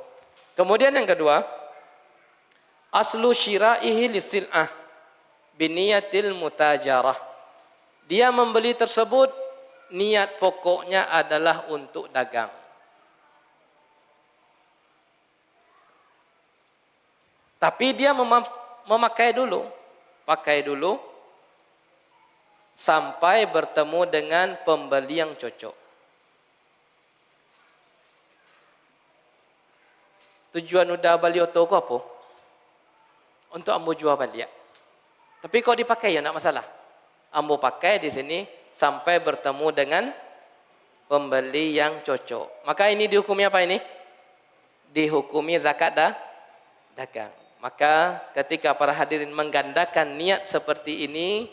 Kemudian yang kedua, aslu syira'ihi lisil'ah biniyatil mutajarah. Dia membeli tersebut niat pokoknya adalah untuk dagang. Tapi dia memakai dulu, pakai dulu sampai bertemu dengan pembeli yang cocok. Tujuan udah beli oto ko apa? Untuk ambo jual balik. Tapi kok dipakai ya nak masalah. Ambo pakai di sini sampai bertemu dengan pembeli yang cocok. Maka ini dihukumi apa ini? Dihukumi zakat dagang. Maka ketika para hadirin menggandakan niat seperti ini,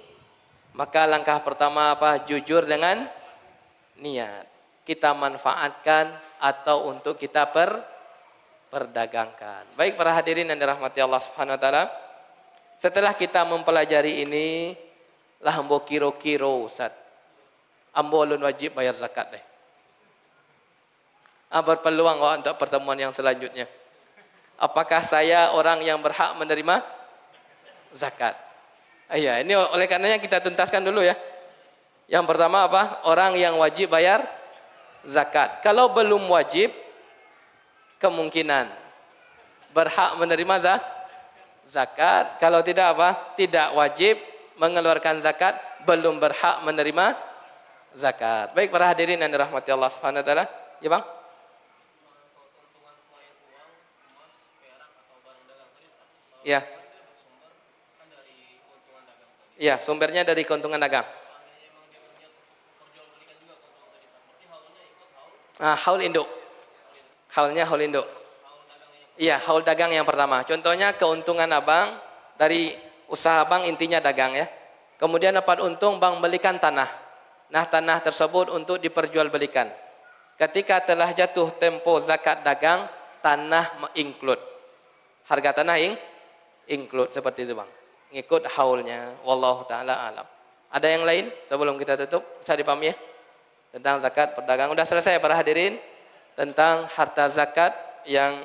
maka langkah pertama apa? Jujur dengan niat. Kita manfaatkan atau untuk kita perdagangkan. Baik para hadirin yang dirahmati Allah Subhanahu wa taala. Setelah kita mempelajari ini, lah ambo kiro-kiro Ustaz. Ambo ulun wajib bayar zakat deh. Berpeluang untuk pertemuan yang selanjutnya. Apakah saya orang yang berhak menerima zakat? Iya, ini oleh karenanya kita tuntaskan dulu ya. Yang pertama apa? Orang yang wajib bayar zakat. Kalau belum wajib, kemungkinan berhak menerima zakat. Kalau tidak apa? Tidak wajib mengeluarkan zakat, belum berhak menerima zakat. Baik para hadirin yang dirahmati Allah Subhanahu wa taala. Ya, Bang? Ya. Ya, sumbernya dari keuntungan dagang. Haul induk. Haulnya haul induk. Iya, haul dagang yang pertama. Contohnya keuntungan abang dari usaha bang intinya dagang ya. Kemudian dapat untung bang belikan tanah. Nah tanah tersebut untuk diperjualbelikan. Ketika telah jatuh tempo zakat dagang, tanah include. Harga tanah include seperti itu bang. Ngikut haulnya. Wallahu ta'ala alam. Ada yang lain sebelum kita tutup? Bisa dipahami ya? Tentang zakat perdagangan. Udah selesai para hadirin tentang harta zakat yang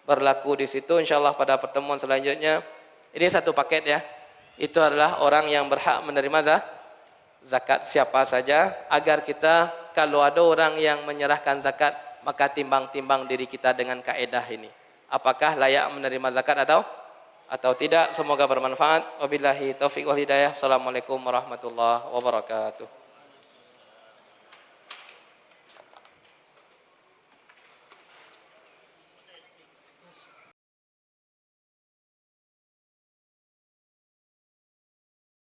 berlaku di situ. Insyaallah pada pertemuan selanjutnya ini satu paket ya. Itu adalah orang yang berhak menerima zakat siapa saja, agar kita kalau ada orang yang menyerahkan zakat maka timbang-timbang diri kita dengan kaedah ini. Apakah layak menerima zakat atau tidak? Semoga bermanfaat. Wabillahi taufiq wal hidayah. Assalamualaikum warahmatullahi wabarakatuh.